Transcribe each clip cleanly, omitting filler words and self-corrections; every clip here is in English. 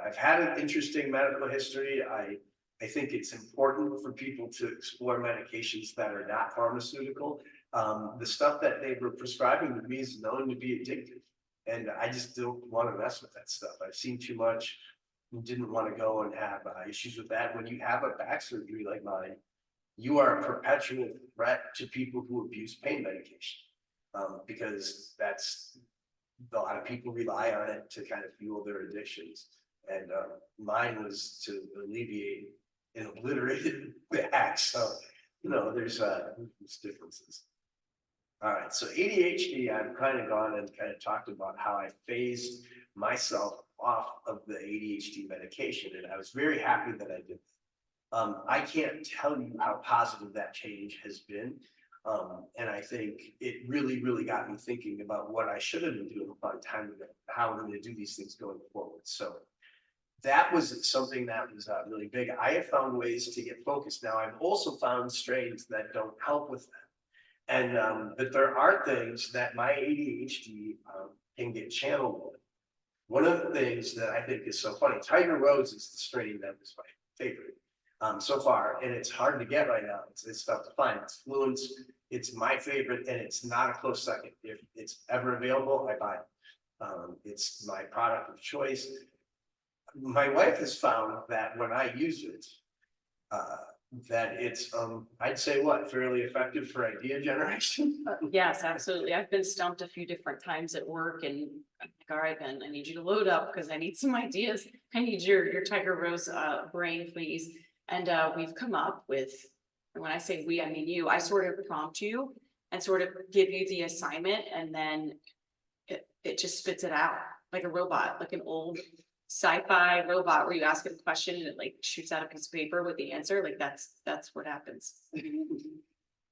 I've had an interesting medical history. I think it's important for people to explore medications that are not pharmaceutical. The stuff that they were prescribing to me is known to be addictive. And I just don't want to mess with that stuff. I've seen too much, didn't want to go and have issues with that. When you have a back surgery like mine, you are a perpetual threat to people who abuse pain medication, because that's a lot of people rely on it to kind of fuel their addictions. And mine was to alleviate and obliterate back. So, there's differences. All right, so ADHD, I've kind of gone and kind of talked about how I phased myself off of the ADHD medication, and I was very happy that I did. I can't tell you how positive that change has been. And I think it really, really got me thinking about what I should have been doing a long time ago, how I'm going to do these things going forward. So that was something that was really big. I have found ways to get focused. Now, I've also found strains that don't help with that. And but there are things that my ADHD can get channeled with. One of the things that I think is so funny, Tiger Rose is the strain that was my favorite so far, and it's hard to get right now. It's tough to find. It's Fluence. It's my favorite, and it's not a close second. If it's ever available, I buy it. It's my product of choice. My wife has found that when I use it, that it's I'd say fairly effective for idea generation. Yes, absolutely. I've been stumped a few different times at work, and I'm like, all right, Ben, I need you to load up because I need some ideas. I need your Tiger Rose brain, please. And we've come up with, and when I say we, I mean you, I sort of prompt you and sort of give you the assignment, and then it just spits it out like a robot, like an old sci-fi robot where you ask it a question and it like shoots out a piece of paper with the answer. Like that's what happens.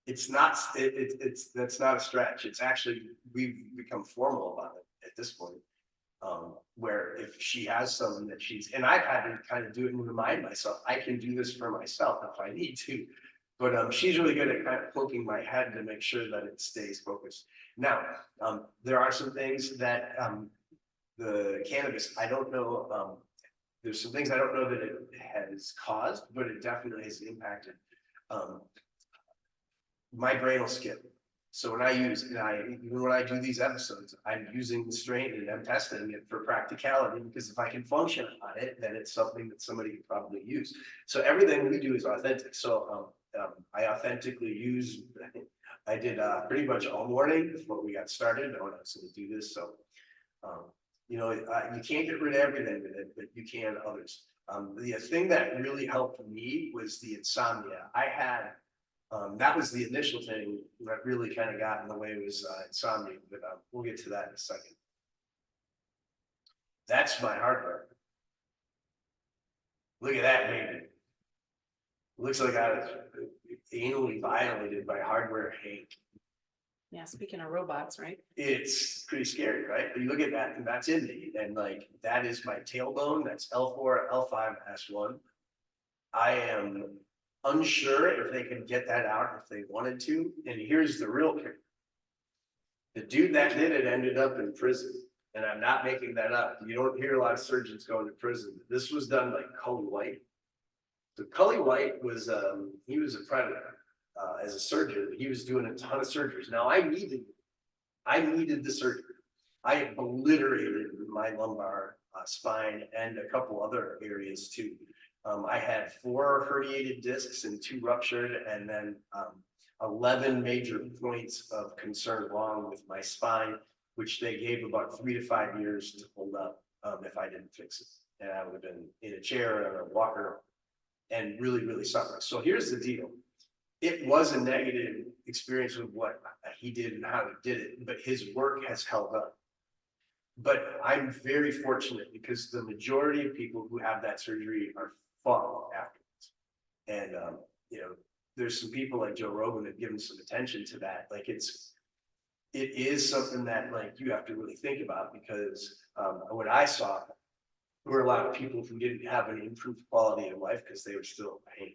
It's not, that's not a stretch. It's actually, we've become formal about it at this point. Where if she has something that and I've had to kind of do it and remind myself, I can do this for myself if I need to. But she's really good at kind of poking my head to make sure that it stays focused. Now, there are some things that the cannabis, I don't know, there's some things I don't know that it has caused, but it definitely has impacted. My brain will skip. So when I even when I do these episodes, I'm using the strain and I'm testing it for practicality, because if I can function on it, then it's something that somebody could probably use. So everything we do is authentic. So I authentically use, I did pretty much all morning before we got started. I was going to do this. So, you can't get rid of everything with it, but you can others. The thing that really helped me was the insomnia. I had that was the initial thing that really kind of got in the way was insomnia, but we'll get to that in a second. That's my hardware. Look at that baby. Looks like I was anally violated by hardware Hank. Yeah, speaking of robots, right? It's pretty scary, right? You look at that, and that's in me, and like that is my tailbone. That's L4, L5, S1. I am unsure if they can get that out if they wanted to. And here's the real kicker. The dude that did it ended up in prison. And I'm not making that up. You don't hear a lot of surgeons going to prison. This was done by Cully White. So Cully White was, he was a predator as a surgeon. He was doing a ton of surgeries. Now I needed the surgery. I obliterated my lumbar spine and a couple other areas too. I had 4 herniated discs and 2 ruptured, and then 11 major points of concern along with my spine, which they gave about 3 to 5 years to hold up if I didn't fix it. And I would have been in a chair or a walker and really, really suffering. So here's the deal. It was a negative experience with what he did and how he did it, but his work has held up. But I'm very fortunate because the majority of people who have that surgery are fought afterwards. And there's some people like Joe Rogan that given some attention to that. Like it is something that like you have to really think about, because what I saw were a lot of people who didn't have an improved quality of life because they were still in pain.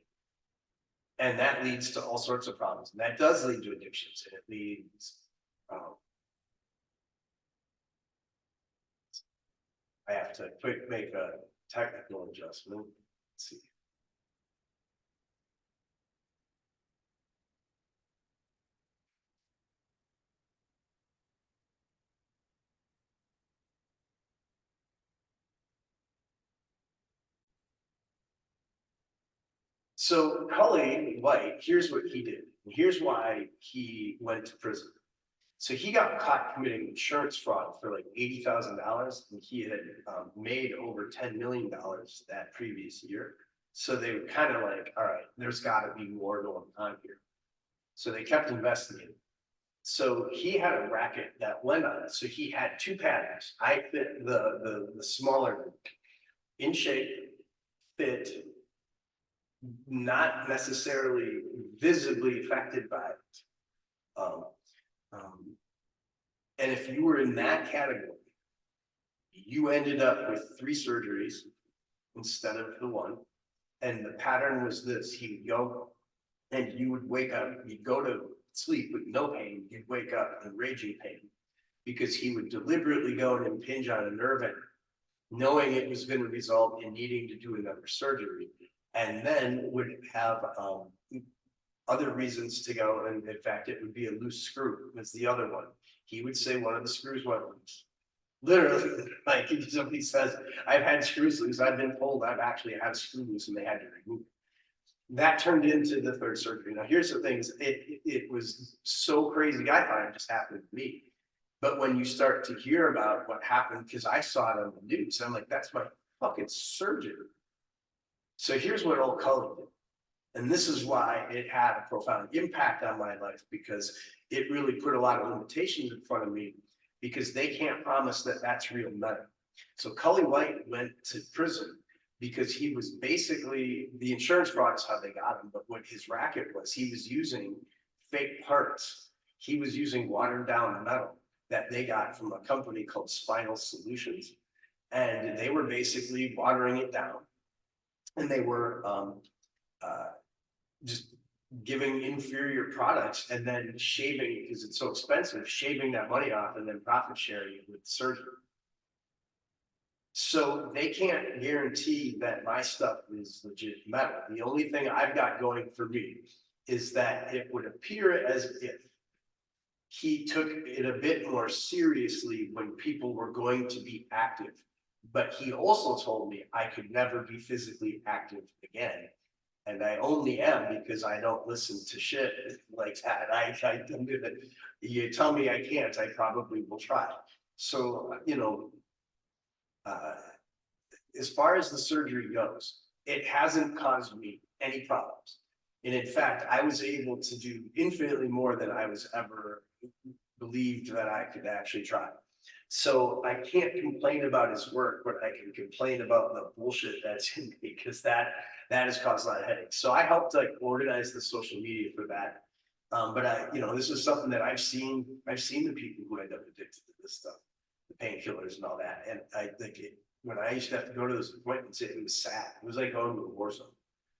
And that leads to all sorts of problems. And that does lead to addictions, and it leads I have to make a technical adjustment. Let's see. So Cully White, here's what he did. And here's why he went to prison. So he got caught committing insurance fraud for like $80,000, and he had made over $10 million that previous year. So they were kind of like, all right, there's got to be more going on here. So they kept investigating. So he had a racket that went on it. So he had two patterns. I fit the smaller, in shape, fit, not necessarily visibly affected by it. And if you were in that category, you ended up with 3 surgeries instead of the 1. And the pattern was this: he would go and you would wake up, you'd go to sleep with no pain, you'd wake up in raging pain because he would deliberately go and impinge on a nerve end, knowing it was going to result in needing to do another surgery, and then would have other reasons to go. And in fact, it would be a loose screw was the other one. He would say one of the screws went loose. Literally, like somebody says, I've had screws loose. I've been told I've actually had a screw loose and they had to remove it. That turned into the 3rd surgery. Now, here's the things. It was so crazy. I thought it just happened to me. But when you start to hear about what happened, because I saw it on the news, I'm like, that's my fucking surgery. So here's what old Cully did. And this is why it had a profound impact on my life, because it really put a lot of limitations in front of me, because they can't promise that that's real money. So Cully White went to prison because he was basically, the insurance fraud is how they got him, but what his racket was, he was using fake parts. He was using watered down metal that they got from a company called Spinal Solutions. And they were basically watering it down. And they were just giving inferior products and then shaving, because it's so expensive, shaving that money off and then profit sharing it with the surgeon. So they can't guarantee that my stuff is legit metal. The only thing I've got going for me is that it would appear as if he took it a bit more seriously when people were going to be active. But he also told me I could never be physically active again. And I only am because I don't listen to shit like that. You tell me I can't, I probably will try. So, you know, as far as the surgery goes, it hasn't caused me any problems. And in fact, I was able to do infinitely more than I was ever believed that I could actually try. So I can't complain about his work, but I can complain about the bullshit that's in me, because that has caused a lot of headaches. So I helped like organize the social media for that. But this is something that I've seen the people who end up addicted to this stuff, the painkillers and all that. And I think when I used to have to go to those appointments, it was sad. It was like going to a war zone.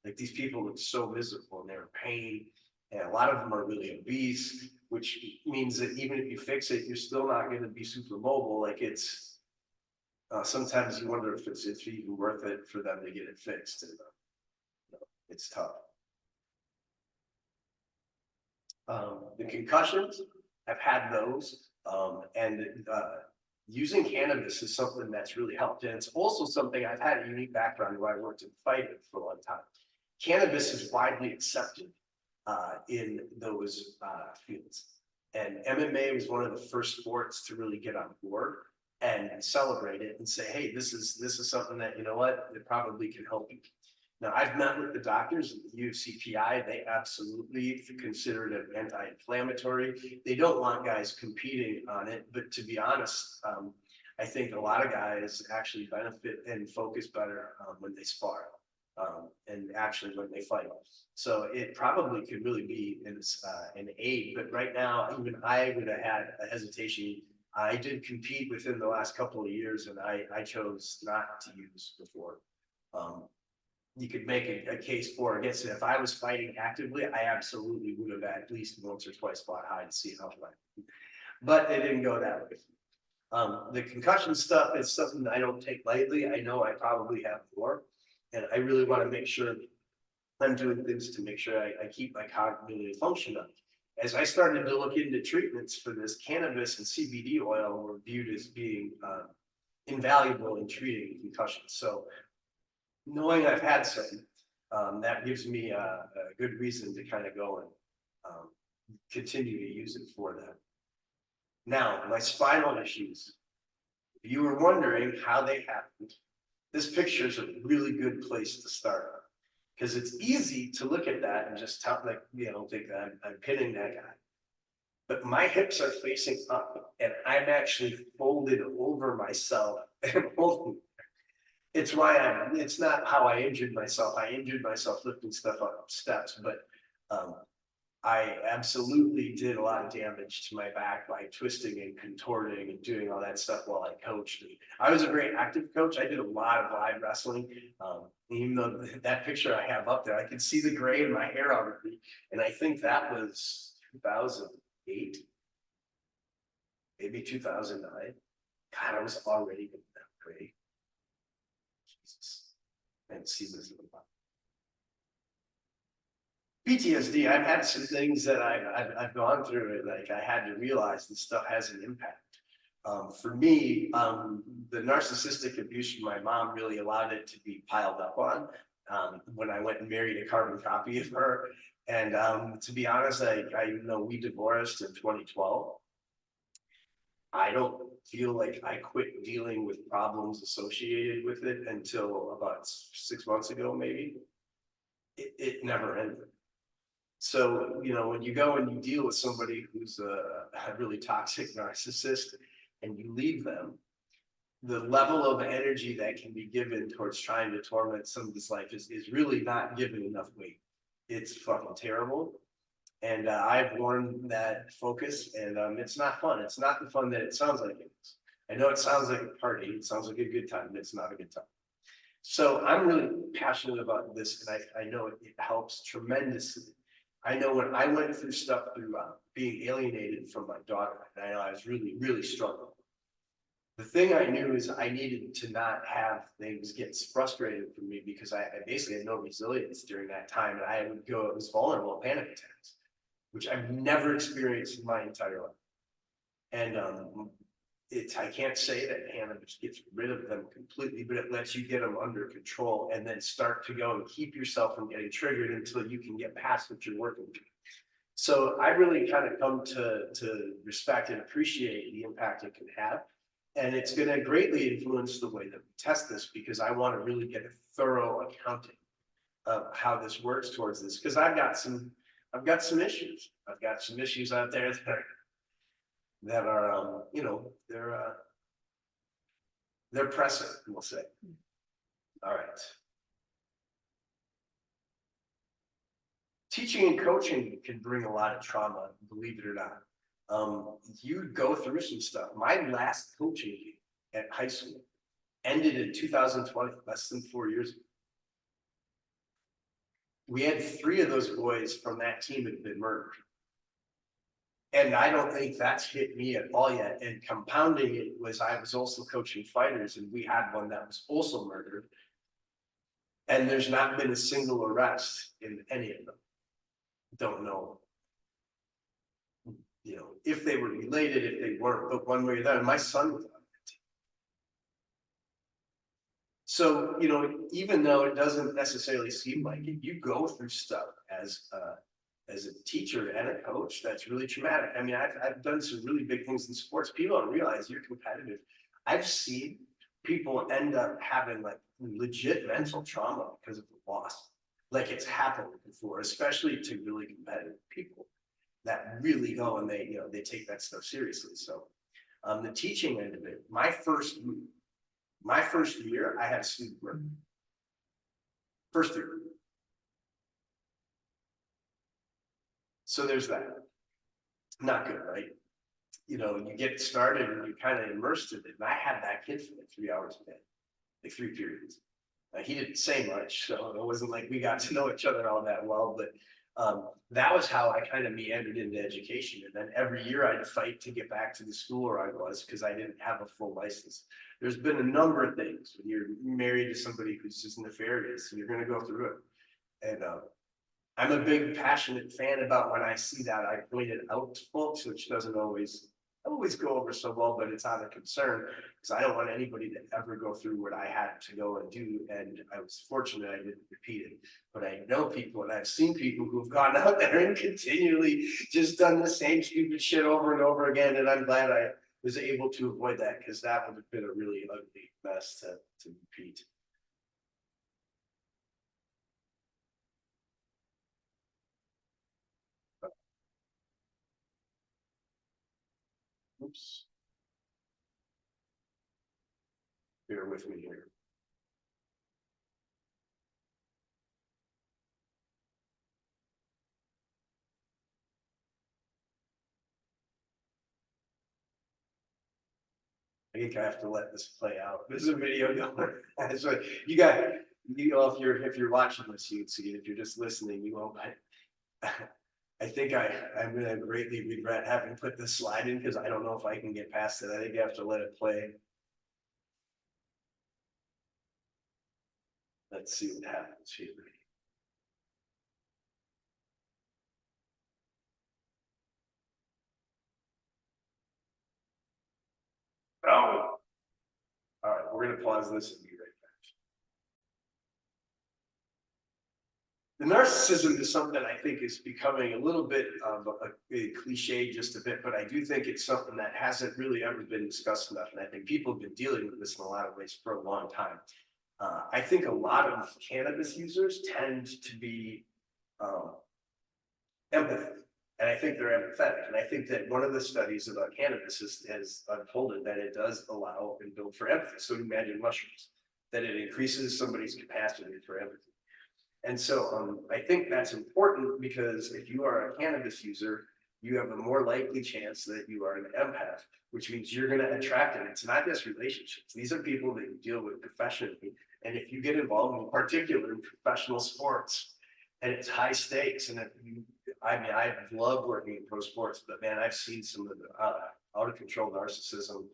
Like, these people look so miserable and they're in pain. And a lot of them are really obese, which means that even if you fix it, you're still not going to be super mobile. Like, it's sometimes you wonder if it's even worth it for them to get it fixed. And, it's tough. The concussions, I've had those, and using cannabis is something that's really helped. And it's also something, I've had a unique background where I worked in fighting for a long time. Cannabis is widely accepted in those fields. And MMA was one of the first sports to really get on board and celebrate it and say, hey, this is something that, you know what, it probably can help you. Now, I've met with the doctors at the UFCPI. They absolutely consider it an anti-inflammatory. They don't want guys competing on it, but to be honest, I think a lot of guys actually benefit and focus better when they spar. And actually when they fight. So it probably could really be an aid, but right now, even I would have had a hesitation. I did compete within the last couple of years, and I chose not to use before. You could make a case for or against it. If I was fighting actively, I absolutely would have at least once or twice fought high to see how it went. But it didn't go that way. The concussion stuff is something I don't take lightly. I know I probably have more. And I really want to make sure I'm doing things to make sure I keep my cognitive function up. As I started to look into treatments for this, cannabis and CBD oil were viewed as being invaluable in treating concussions. So knowing I've had some, that gives me a good reason to kind of go and continue to use it for that. Now, my spinal issues. If you were wondering how they happened, this picture is a really good place to start. Because it's easy to look at that and just tell, like, think that I'm pinning that guy. But my hips are facing up and I'm actually folded over myself and holding. It's it's not how I injured myself. I injured myself lifting stuff up steps, but I absolutely did a lot of damage to my back by twisting and contorting and doing all that stuff while I coached. And I was a very active coach. I did a lot of live wrestling. Even though that picture I have up there, I could see the gray in my hair already. And I think that was 2008, maybe 2009. God, I was already in that gray. Jesus. I didn't see this in the bottom. PTSD, I've had some things that I've gone through it, like I had to realize this stuff has an impact. For me, the narcissistic abuse from my mom really allowed it to be piled up on when I went and married a carbon copy of her. And to be honest, I know we divorced in 2012. I don't feel like I quit dealing with problems associated with it until about 6 months ago, maybe. It never ended. So, when you go and you deal with somebody who's a really toxic narcissist and you leave them, the level of energy that can be given towards trying to torment somebody's life is really not given enough weight. It's fucking terrible. And I've worn that focus and it's not fun. It's not the fun that it sounds like it is. I know it sounds like a party. It sounds like a good time, but it's not a good time. So I'm really passionate about this and I know it helps tremendously. I know when I went through stuff through being alienated from my daughter, and I know I was really, really struggling. The thing I knew is I needed to not have things get frustrated for me because I basically had no resilience during that time. And I was vulnerable to panic attacks, which I've never experienced in my entire life. And I can't say that cannabis gets rid of them completely, but it lets you get them under control and then start to go and keep yourself from getting triggered until you can get past what you're working through. So I really kind of come to respect and appreciate the impact it can have. And it's going to greatly influence the way that we test this because I want to really get a thorough accounting of how this works towards this. Because I've got some issues. I've got some issues out there that are they're pressing, we'll say. All right. Teaching and coaching can bring a lot of trauma, believe it or not. You go through some stuff. My last coaching at high school ended in 2020, less than 4 years ago. We had 3 of those boys from that team had been murdered. And I don't think that's hit me at all yet. And compounding it was I was also coaching fighters and we had one that was also murdered. And there's not been a single arrest in any of them. Don't know, if they were related, if they weren't, but one way or the other, my son was on that team. So, even though it doesn't necessarily seem like it, you go through stuff as a teacher and a coach that's really traumatic. I mean, I've done some really big things in sports. People don't realize you're competitive. I've seen people end up having like legit mental trauma because of the loss. Like it's happened before, especially to really competitive people that really go and they take that stuff seriously. So the teaching end of it, my first year, I had a student murder. First year. So there's that. Not good, right? You get started and you're kind of immersed in it. And I had that kid for like 3 hours a day, like 3 periods. He didn't say much, so it wasn't like we got to know each other all that well, but That was how I kind of meandered into education. And then every year I'd fight to get back to the school where I was because I didn't have a full license. There's been a number of things when you're married to somebody who's just nefarious and you're going to go through it. And I'm a big passionate fan about when I see that I point it out to folks, which doesn't always go over so well, but it's out of concern because I don't want anybody to ever go through what I had to go and do. And I was fortunate I didn't repeat it, but I know people and I've seen people who've gone out there and continually just done the same stupid shit over and over again. And I'm glad I was able to avoid that because that would have been a really ugly mess to repeat. Oops, bear with me here. I think I have to let this play out. There's a video going. So you got, if you're watching this, you can see it. If you're just listening, you won't. I think I'm gonna greatly regret having put this slide in because I don't know if I can get past it. I think I have to let it play. Let's see what happens here. Oh, all right. We're gonna pause this and be right back. The narcissism is something I think is becoming a little bit of a cliche just a bit, but I do think it's something that hasn't really ever been discussed enough. And I think people have been dealing with this in a lot of ways for a long time. I think a lot of cannabis users tend to be empathy. And I think they're empathetic. And I think that one of the studies about cannabis has unfolded that it does allow and build for empathy. So imagine mushrooms, that it increases somebody's capacity for empathy. And so I think that's important because if you are a cannabis user, you have a more likely chance that you are an empath, which means you're going to attract it. It's not just relationships. These are people that you deal with professionally. And if you get involved in particular in professional sports and it's high stakes, and if you, I mean, I love working in pro sports, but man, I've seen some of the out of control narcissism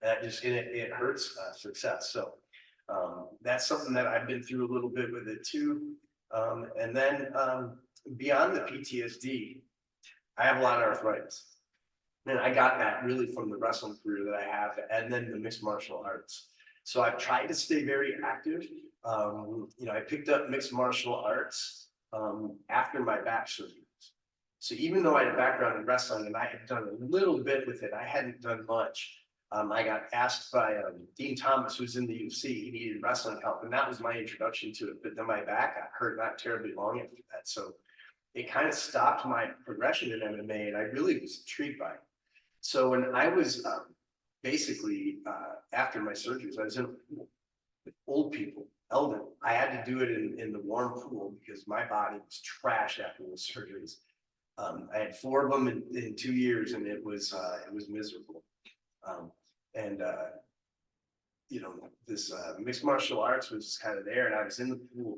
that just it hurts success. So that's something that I've been through a little bit with it too. And then beyond the PTSD, I have a lot of arthritis. And I got that really from the wrestling career that I have, and then the mixed martial arts. So I've tried to stay very active. I picked up mixed martial arts after my back surgery. So even though I had a background in wrestling and I had done a little bit with it, I hadn't done much. I got asked by Dean Thomas, who's in the UFC, he needed wrestling help, and that was my introduction to it. But then my back got hurt not terribly long after that. So it kind of stopped my progression in MMA, and I really was intrigued by it. So when I was basically after my surgeries, I was in with old people, elderly. I had to do it in the warm pool because my body was trash after those surgeries. I had 4 of them in 2 years, and it was miserable. And this mixed martial arts was kind of there, and I was in the pool,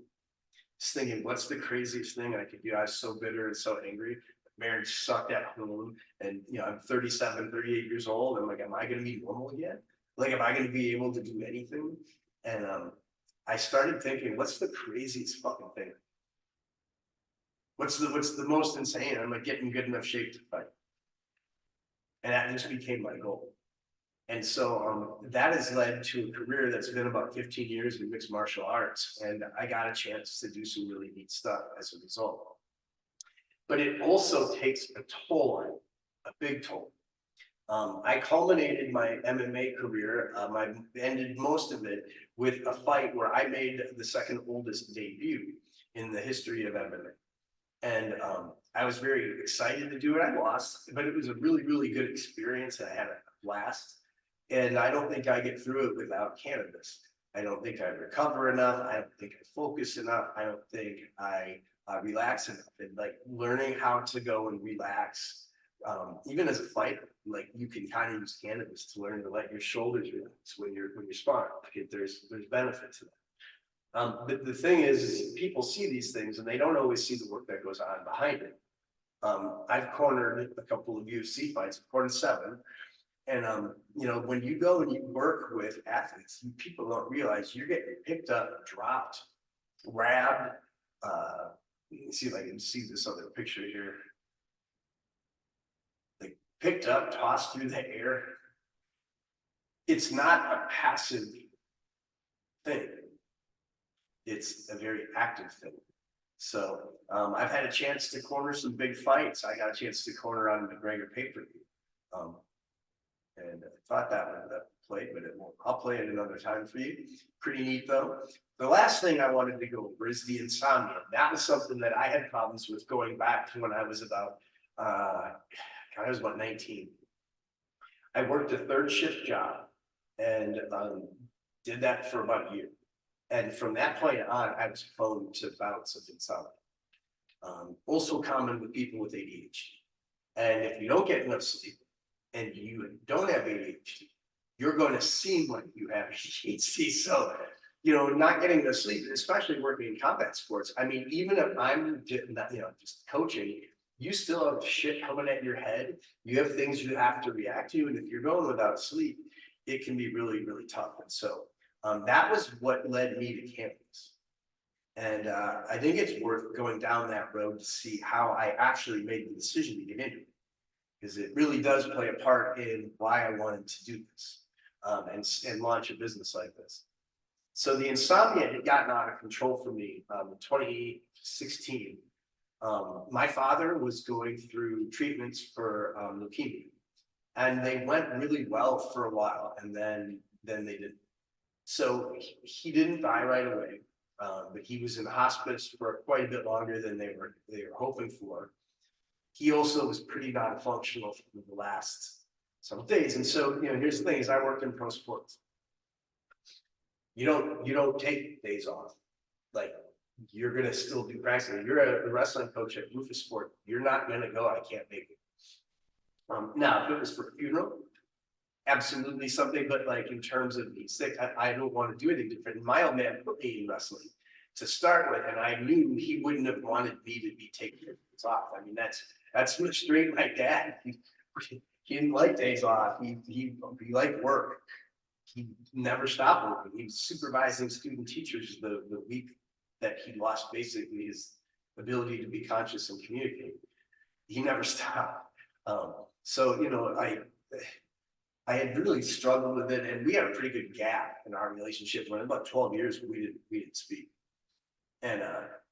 just thinking, what's the craziest thing I could do? I was so bitter and so angry. Marriage sucked at home, and I'm 37, 38 years old. I'm like, am I going to be normal again? Like, am I going to be able to do anything? And I started thinking, what's the craziest fucking thing? What's the most insane? I'm like, getting good enough shape to fight, and that just became my goal. And so that has led to a career that's been about 15 years in mixed martial arts, and I got a chance to do some really neat stuff as a result. But it also takes a toll on you, a big toll. I culminated my MMA career, I ended most of it with a fight where I made the second oldest debut in the history of MMA. And I was very excited to do it. I lost, but it was a really, really good experience. I had a blast. And I don't think I get through it without cannabis. I don't think I recover enough. I don't think I focus enough. I don't think I relax enough. And like learning how to go and relax, even as a fighter, like you can kind of use cannabis to learn to let your shoulders relax when you're sparring. Like there's benefit to that. But the thing is people see these things and they don't always see the work that goes on behind it. I've cornered a couple of UFC fights, cornered 7. And, you know, when you go and you work with athletes, people don't realize you're getting picked up, dropped, grabbed. You can see if I can see this other picture here. Like picked up, tossed through the air. It's not a passive thing. It's a very active thing. So I've had a chance to corner some big fights. I got a chance to corner on McGregor pay-per-view. And I thought that would have played, but it won't. I'll play it another time for you. Pretty neat though. The last thing I wanted to go over is the insomnia. That was something that I had problems with going back to when I was about, I was about 19. I worked a 3rd shift job and did that for about a year. And from that point on, I was prone to bouts of insomnia. Also common with people with ADHD. And if you don't get enough sleep and you don't have ADHD, you're going to seem like you have ADHD. So, you know, not getting enough sleep, especially working in combat sports. I mean, even if I'm just, you know, just coaching, you still have shit coming at your head. You have things you have to react to. And if you're going without sleep, it can be really, really tough. And so that was what led me to campus. And I think it's worth going down that road to see how I actually made the decision to get into it. Because it really does play a part in why I wanted to do this and launch a business like this. So the insomnia had gotten out of control for me in 2016. My father was going through treatments for leukemia. And they went really well for a while, and then they didn't. So he didn't die right away, but he was in hospice for quite a bit longer than they were hoping for. He also was pretty non-functional for the last several days. And so, you know, here's the thing: is I worked in pro sports. You don't take days off. Like you're gonna still do practicing. You're a wrestling coach at Rufus Sport. You're not gonna go. I can't make it. Now, if it was for a funeral, absolutely something, but like in terms of being sick, I don't want to do anything different. My old man put me in wrestling to start with, and I knew he wouldn't have wanted me to be taking days off. I mean, that's what straight my dad. He didn't like days off. He liked work. He never stopped working. He was supervising student teachers the week that he lost basically his ability to be conscious and communicate. He never stopped. So, you know, I had really struggled with it, and we had a pretty good gap in our relationship. When about 12 years, we didn't speak. And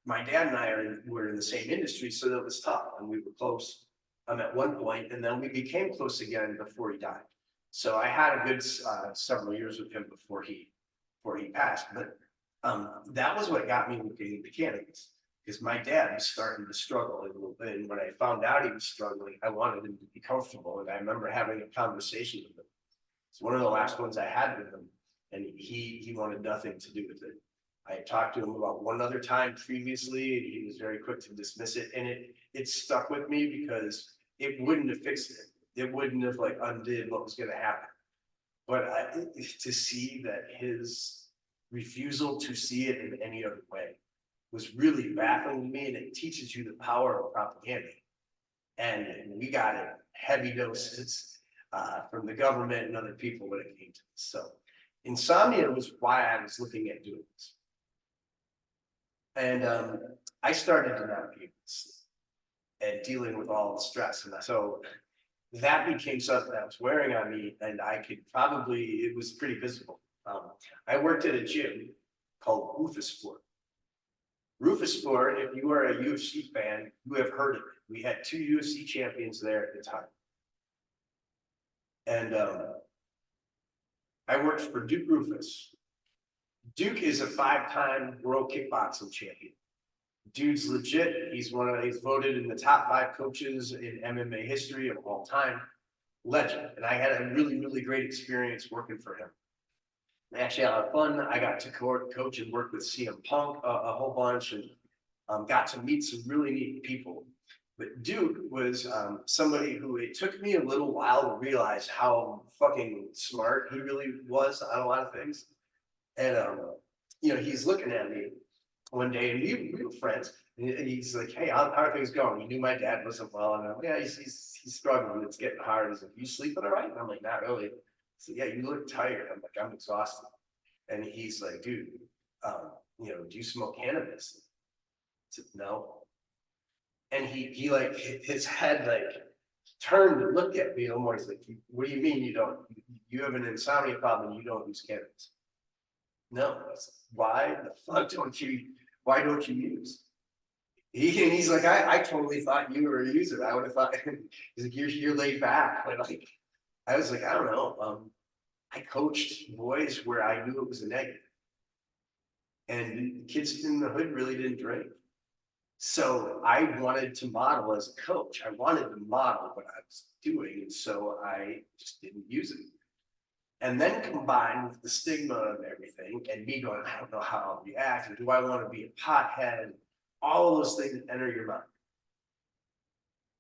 my dad and I were in the same industry, so that was tough, and we were close at one point, and then we became close again before he died. So I had a good several years with him before he passed. But that was what got me looking into cannabis. Because my dad was starting to struggle a little bit. And when I found out he was struggling, I wanted him to be comfortable. And I remember having a conversation with him. It's one of the last ones I had with him. And he wanted nothing to do with it. I had talked to him about one other time previously, and he was very quick to dismiss it. And it stuck with me because it wouldn't have fixed it. It wouldn't have like undid what was going to happen. But to see that his refusal to see it in any other way was really baffling to me, and it teaches you the power of propaganda. And we got it heavy doses from the government and other people when it came to this. So insomnia was why I was looking at doing this. And I started to navigate this and dealing with all the stress. And so that became something that was wearing on me, and I could probably, it was pretty visible. I worked at a gym called Rufus Sport. Rufus Sport, if you are a UFC fan, you have heard of it. We had 2 UFC champions there at the time. And I worked for Duke Rufus. Duke is a 5-time world kickboxing champion. Dude's legit. He's voted in the top 5 coaches in MMA history of all time. Legend. And I had a really, really great experience working for him. Actually, I had fun. I got to coach and work with CM Punk a whole bunch, and got to meet some really neat people. But Duke was somebody who it took me a little while to realize how fucking smart he really was on a lot of things. And he's looking at me one day, and we were friends, and he's like, "Hey, how are things going?" He knew my dad wasn't well, and I'm like, "Yeah, he's struggling. It's getting hard." He's like, "You sleeping all right?" And I'm like, "Not really." So yeah, you look tired. I'm like, "I'm exhausted." And he's like, "Dude, do you smoke cannabis?" I said, "No." And he like his head like turned and looked at me almost like, "What do you mean you don't? You have an insomnia problem and you don't use cannabis?" No. I said, "Why the fuck don't you? Why don't you use?" He's like, I totally thought you were a user. I would have thought he's like, you're laid back. But like, I was like, I don't know. I coached boys where I knew it was a negative, and kids in the hood really didn't drink. So I wanted to model as a coach. I wanted to model what I was doing, and so I just didn't use it. And then combined with the stigma of everything, and me going, I don't know how I'll react, and do I want to be a pothead? All of those things enter your mind.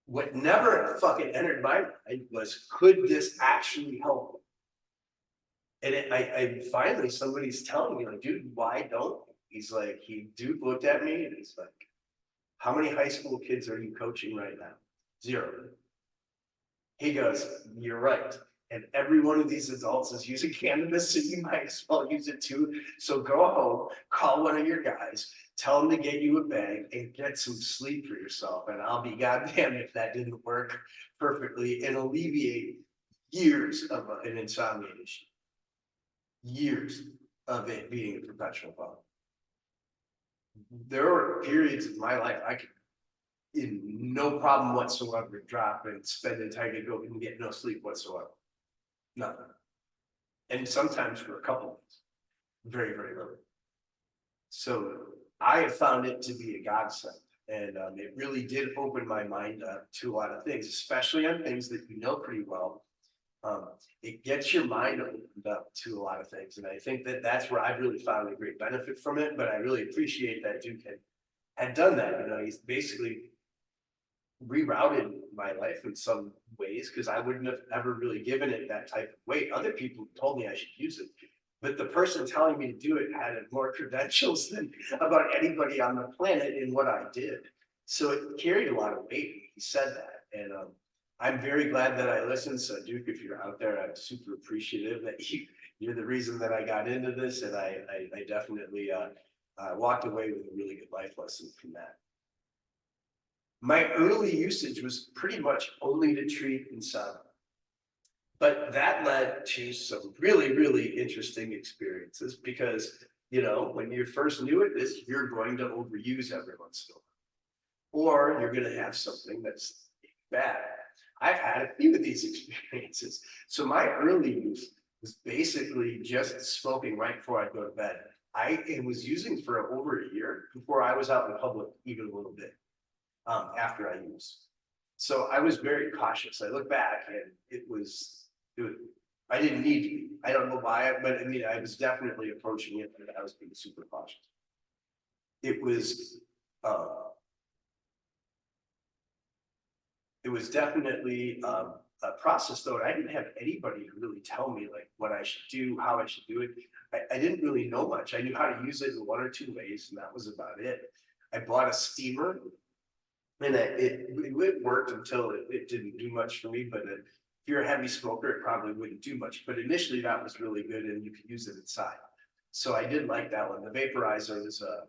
What never fucking entered my mind was, could this actually help? And I finally, somebody's telling me, like, "Dude, why don't you?" He's like, Duke looked at me and he's like, "How many high school kids are you coaching right now?" Zero. He goes, "You're right. And every one of these adults is using cannabis, so you might as well use it too. So go home, call one of your guys, tell them to get you a bag and get some sleep for yourself. And I'll be goddamn if that didn't work perfectly and alleviate years of an insomnia issue. Years of it being a perpetual problem. There were periods in my life I could, in no problem whatsoever, drop and spend the entire day, go and get no sleep whatsoever. Nothing. And sometimes for a couple of days. Very, very little. So I have found it to be a godsend. And it really did open my mind up to a lot of things, especially on things that you know pretty well. It gets your mind opened up to a lot of things. And I think that that's where I've really found a great benefit from it. But I really appreciate that Duke had done that. He's basically rerouted my life in some ways, because I wouldn't have ever really given it that type of weight. Other people told me I should use it, but the person telling me to do it had more credentials than about anybody on the planet in what I did. So it carried a lot of weight. He said that, and I'm very glad that I listened. So Duke, if you're out there, I'm super appreciative that you're the reason that I got into this, and I definitely walked away with a really good life lesson from that. My early usage was pretty much only to treat insomnia. But that led to some really, really interesting experiences because, when you're first new at this, you're going to overuse every once in a while. Or you're going to have something that's bad. I've had a few of these experiences. So my early use was basically just smoking right before I'd go to bed. I was using for over a year before I was out in public, even a little bit. After I used. So I was very cautious. I look back and I didn't need to be. I don't know why, but I mean, I was definitely approaching it, and I was being super cautious. It was definitely a process, though. I didn't have anybody to really tell me like what I should do, how I should do it. I didn't really know much. I knew how to use it in one or two ways, and that was about it. I bought a steamer. And it worked until it didn't do much for me, but if you're a heavy smoker, it probably wouldn't do much. But initially that was really good, and you could use it inside. So I did like that one. The vaporizer was a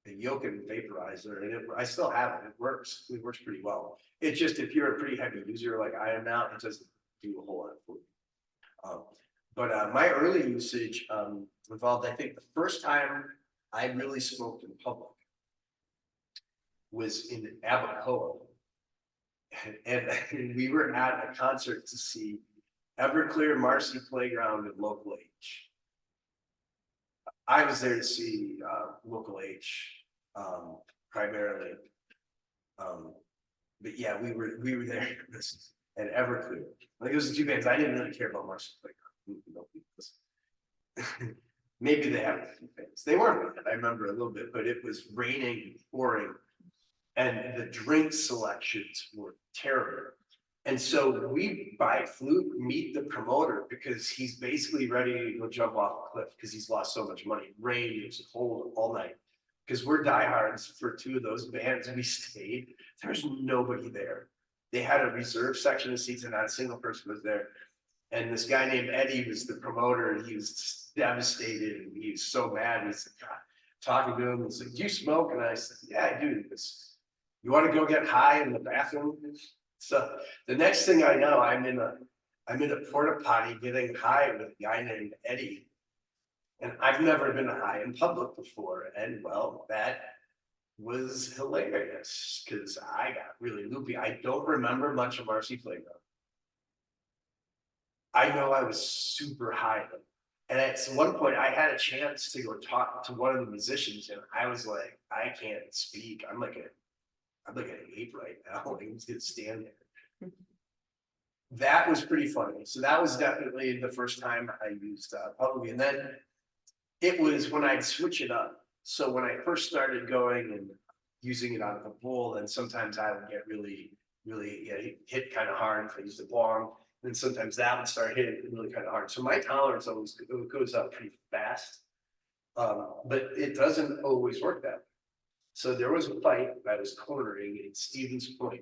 Yokin vaporizer, and I still have it. It works. It works pretty well. It's just, if you're a pretty heavy user like I am now, it doesn't do a whole lot for you. But my early usage involved, I think the first time I really smoked in public was in Abacoa. And we were at a concert to see Everclear, Marcy Playground, and Local H. I was there to see Local H primarily. But yeah, we were there and Everclear. Like, it was the two bands. I didn't really care about Marcy Playground. Maybe they have a few fans. They weren't, I remember a little bit, but it was raining, pouring. And the drink selections were terrible. And so we by fluke meet the promoter because he's basically ready to go jump off a cliff because he's lost so much money. Rain, it was cold all night. Because we're diehards for two of those bands. We stayed. There's nobody there. They had a reserve section of seats and not a single person was there. And this guy named Eddie was the promoter and he was just devastated and he was so mad. He's like, God, talking to him, he's like, do you smoke? And I said, yeah, I do. This, you want to go get high in the bathroom? So the next thing I know, I'm in a porta potty getting high with a guy named Eddie. And I've never been high in public before. And well, that was hilarious because I got really loopy. I don't remember much of Marcy Playground. I know I was super high. And at one point I had a chance to go talk to one of the musicians and I was like, I can't speak. I'm like an ape right now. I'm just gonna stand there. That was pretty funny. So that was definitely the first time I used publicly. And then it was when I'd switch it up. So when I first started going and using it on the bowl, then sometimes I would get really hit kind of hard if I used it long. And sometimes that would start hitting really kind of hard. So my tolerance always goes up pretty fast. But it doesn't always work that way. So there was a fight I was cornering in Stevens Point.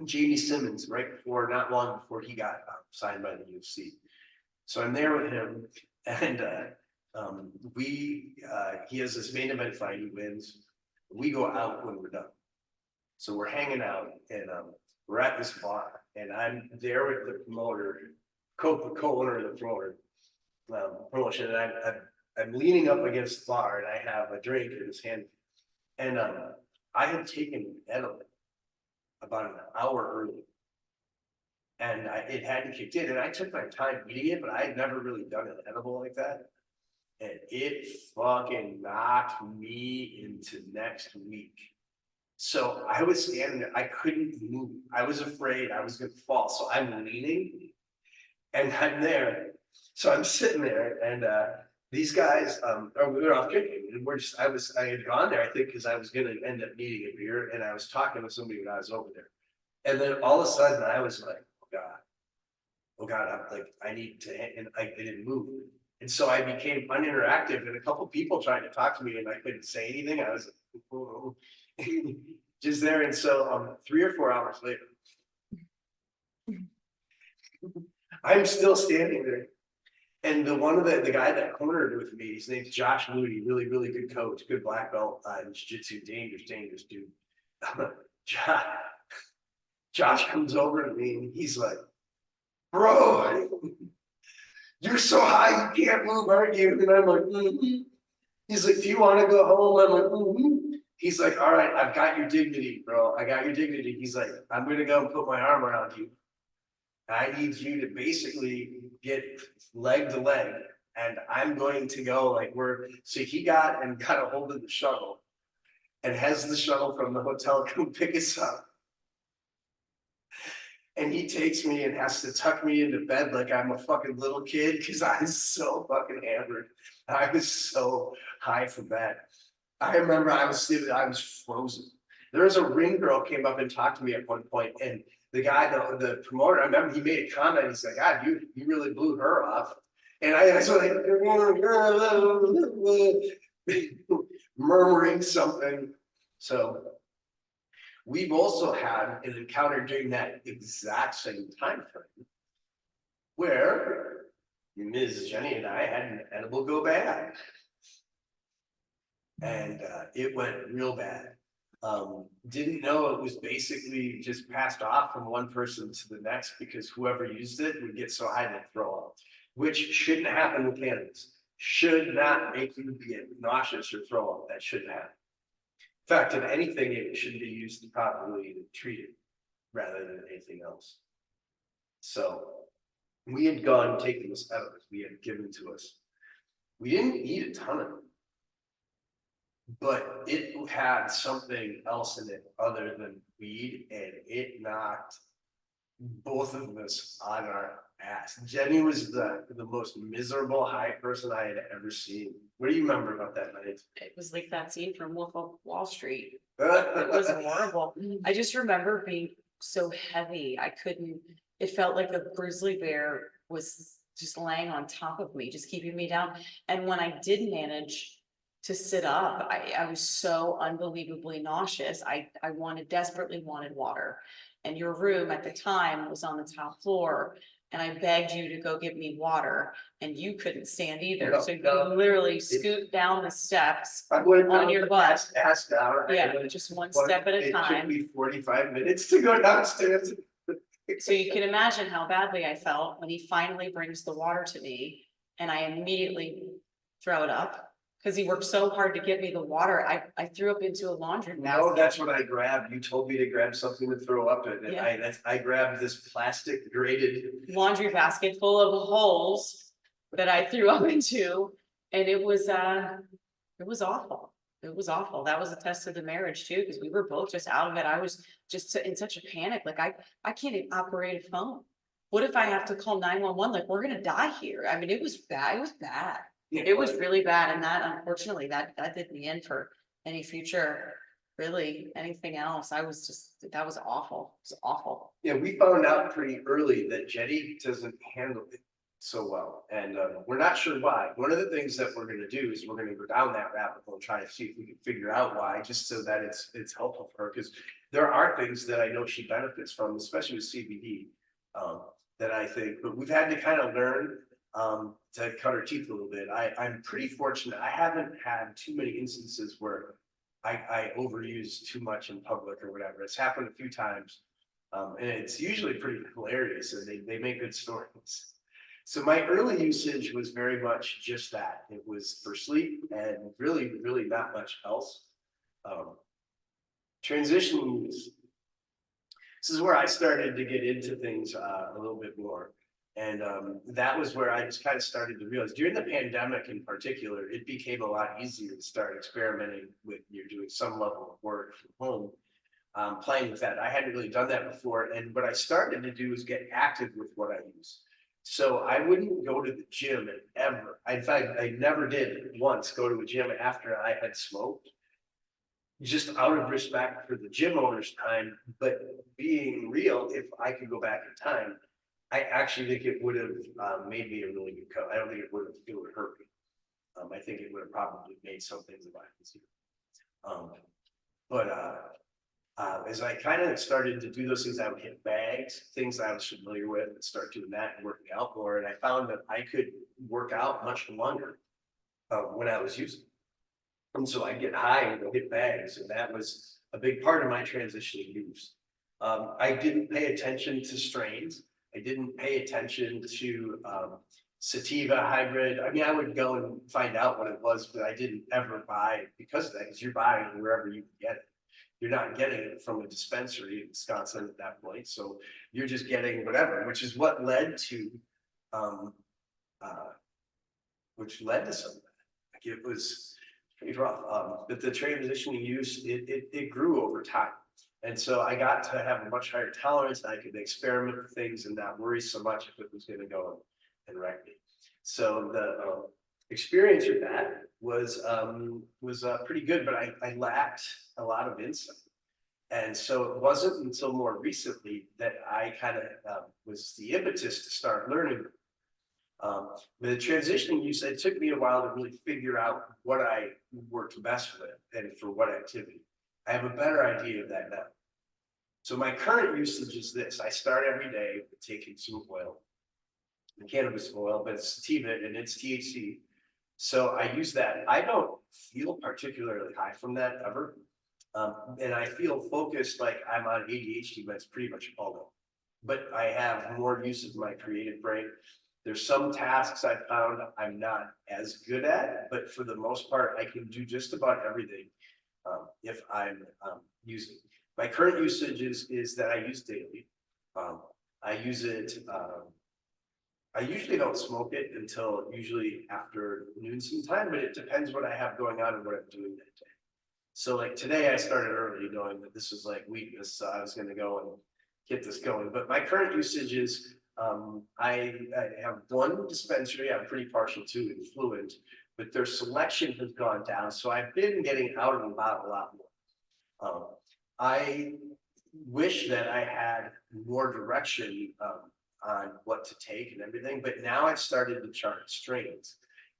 Jamie Simmons, right before, not long before he got signed by the UFC. So I'm there with him and he has this main event fight, he wins. We go out when we're done. So we're hanging out and we're at this bar and I'm there with the promoter, co-owner of the promotion, and I'm leaning up against the bar and I have a drink in his hand. And I had taken an edible about an hour early. And it hadn't kicked in, and I took my time eating it, but I had never really done an edible like that. And it fucking knocked me into next week. So I was standing there, I couldn't move. I was afraid I was gonna fall. So I'm leaning and I'm there. So I'm sitting there and these guys we're off kicking and I had gone there, I think, because I was gonna end up needing a beer and I was talking to somebody when I was over there. And then all of a sudden I was like, oh God, I'm like, I need to, and I didn't move. And so I became uninteractive and a couple people tried to talk to me and I couldn't say anything. I was like, whoa. Just there. And so 3 or 4 hours later, I'm still standing there. And the guy that cornered with me, his name's Josh Moody, really good coach, good black belt in jiu-jitsu, dangerous dude. Josh comes over to me and he's like, bro, you're so high you can't move, aren't you? And I'm like, mm-hmm. He's like, do you want to go home? I'm like, mm-hmm. He's like, all right, I've got your dignity, bro. I got your dignity. He's like, I'm gonna go and put my arm around you. I need you to basically get leg to leg. And I'm going to go like so he got a hold of the shuttle and has the shuttle from the hotel come pick us up. And he takes me and has to tuck me into bed like I'm a fucking little kid because I was so fucking hammered. I was so high from that. I remember I was frozen. There was a ring girl came up and talked to me at one point, and the guy, the promoter, I remember he made a comment. He's like, God, you really blew her off. And I was like, murmuring something. So we've also had an encounter during that exact same time frame where Ms. Jenny and I had an edible go bad. And it went real bad. Didn't know it was basically just passed off from one person to the next because whoever used it would get so high they'd throw up, which shouldn't happen with cannabis. Should not make you get nauseous or throw up. That shouldn't happen. In fact, if anything, it should be used properly to treat it rather than anything else. So we had gone taking this edibles we had given to us. We didn't eat a ton of it, but it had something else in it other than weed, and it knocked both of us on our ass. Jenny was the most miserable high person I had ever seen. What do you remember about that night? It was like that scene from Wolf of Wall Street. It was horrible. I just remember being so heavy. I couldn't, it felt like a grizzly bear was just laying on top of me, just keeping me down. And when I did manage to sit up, I was so unbelievably nauseous. I desperately wanted water. And your room at the time was on the top floor, and I begged you to go get me water, and you couldn't stand either. No, So you no. literally scoot down the steps I went on down your the butt. ass down. Yeah, just one step at a It took time. me 45 minutes to go downstairs. So you can imagine how badly I felt when he finally brings the water to me, and I immediately throw it up. Cause he worked so hard to get me the water, I threw up into a laundry No, basket. that's what I grabbed. You told me to grab something to throw up in, and Yeah. I grabbed this plastic grated. Laundry basket full of holes that I threw up into, and it was awful. It was awful. That was a test of the marriage too, because we were both just out of it. I was just in such a panic, like I can't even operate a phone. What if I have to call 911? Like, we're gonna die here. I mean, it was bad, it was bad. It was really bad, and that unfortunately, that did me in for any future, really, anything else. I was just, that was awful. It was awful. Yeah, we found out pretty early that Jenny doesn't handle it so well, and we're not sure why. One of the things that we're gonna do is we're gonna go down that rabbit hole and try to see if we can figure out why, just so that it's helpful for her, because there are things that I know she benefits from, especially with CBD, that I think, but we've had to kind of learn to cut her teeth a little bit. I'm pretty fortunate. I haven't had too many instances where I overuse too much in public or whatever. It's happened a few times. And it's usually pretty hilarious, and they make good stories. So my early usage was very much just that. It was for sleep and really not much else. Transition use. This is where I started to get into things a little bit more. And that was where I just kind of started to realize during the pandemic in particular, it became a lot easier to start experimenting with you're doing some level of work from home, playing with that. I hadn't really done that before. And what I started to do is get active with what I use. So I wouldn't go to the gym ever. In fact, I never did once go to a gym after I had smoked, just out of respect for the gym owner's time. But being real, if I could go back in time, I actually think it would have made me a really good coach. I don't think it would hurt me. I think it would have probably made some things about it easier. As I kind of started to do those things, I would hit bags, things I was familiar with, and start doing that and working out more. And I found that I could work out much longer when I was using it. And so I'd get high and go hit bags, and that was a big part of my transitioning use. I didn't pay attention to strains. I didn't pay attention to sativa hybrid. I mean, I would go and find out what it was, but I didn't ever buy it because of that, because you're buying it wherever you can get it. You're not getting it from a dispensary in Wisconsin at that point. So you're just getting whatever, which is what led to some of that. Like, it was pretty rough. But the transitioning use, it grew over time. And so I got to have a much higher tolerance. I could experiment with things and not worry so much if it was going to go and wreck me. So the experience with that was pretty good, but I lacked a lot of insight. And so it wasn't until more recently that I kind of was the impetus to start learning. The transitioning use, it took me a while to really figure out what I worked best with and for what activity. I have a better idea of that now. So my current usage is this. I start every day with taking some oil, cannabis oil, but it's sativa and it's THC. So I use that. I don't feel particularly high from that ever. And I feel focused like I'm on ADHD meds pretty much all day. But I have more use of my creative brain. There's some tasks I found I'm not as good at, but for the most part, I can do just about everything if I'm using. My current usage is that I use daily. I use it. I usually don't smoke it until usually after noon sometime, but it depends what I have going on and what I'm doing that day. So like today I started early knowing that this was like weakness, so I was going to go and get this going. But my current usage is I have one dispensary I'm pretty partial to in Fluent, but their selection has gone down. So I've been getting out and about a lot more. I wish that I had more direction on what to take and everything, but now I've started to chart strains.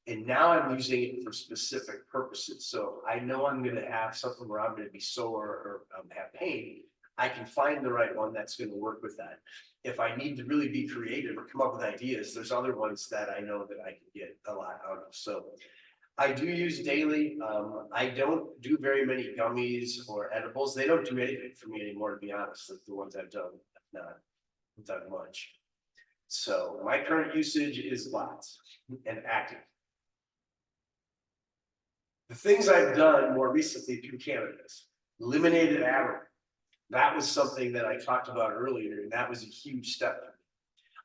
And now I'm using it for specific purposes. So I know I'm gonna have something where I'm gonna be sore or have pain. I can find the right one that's gonna work with that. If I need to really be creative or come up with ideas, there's other ones that I know that I can get a lot out of. So I do use daily. I don't do very many gummies or edibles. They don't do anything for me anymore, to be honest. Like the ones I've done, have not done much. So my current usage is lots and active. The things I've done more recently through cannabis, eliminated Adderall. That was something that I talked about earlier, and that was a huge step for me.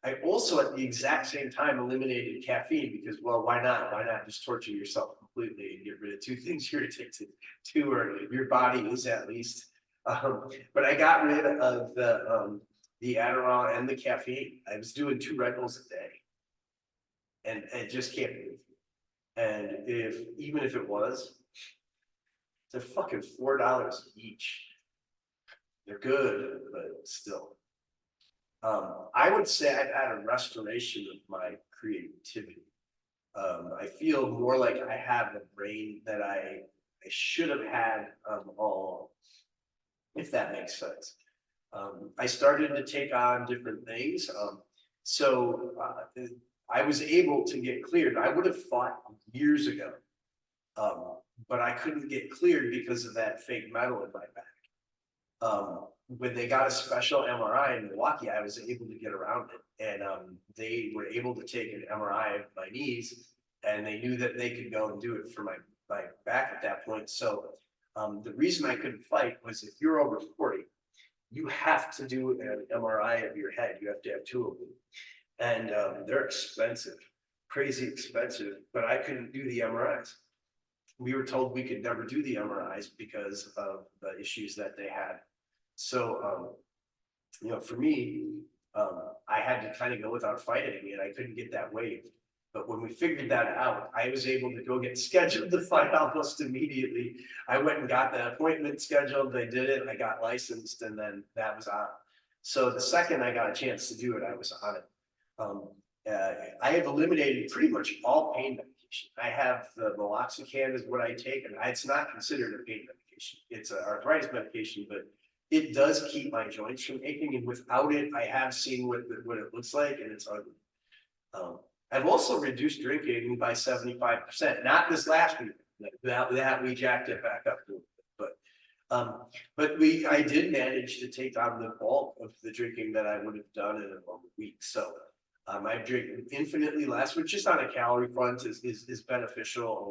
I also, at the exact same time, eliminated caffeine because, well, why not? Why not just torture yourself completely and get rid of two things you're addicted to, or your body is at least. But I got rid of the Adderall and the caffeine. I was doing 2 Red Bulls a day, and it just can't move. And even if it was, they're fucking $4 each. They're good, but still. I would say I've had a restoration of my creativity. I feel more like I have the brain that I should have had all, if that makes sense. I started to take on different things. I was able to get cleared. I would have fought years ago, but I couldn't get cleared because of that fake metal in my back. When they got a special MRI in Milwaukee, I was able to get around it, and they were able to take an MRI of my knees, and they knew that they could go and do it for my back at that point. So the reason I couldn't fight was if you're over 40, you have to do an MRI of your head. You have to have 2 of them. And they're expensive, crazy expensive, but I couldn't do the MRIs. We were told we could never do the MRIs because of the issues that they had. So, for me, I had to kind of go without fighting, and I couldn't get that waived. But when we figured that out, I was able to go get scheduled to fight almost immediately. I went and got the appointment scheduled. They did it. I got licensed, and then that was on. So the second I got a chance to do it, I was on it. I have eliminated pretty much all pain medication. I have the meloxicam is what I take, and it's not considered a pain medication. It's an arthritis medication, but it does keep my joints from aching. And without it, I have seen what it looks like, and it's ugly. I've also reduced drinking by 75%. Not this last week. That we jacked it back up to, but I did manage to take on the bulk of the drinking that I would have done in a week. So. I drink infinitely less, which just on a calorie front is beneficial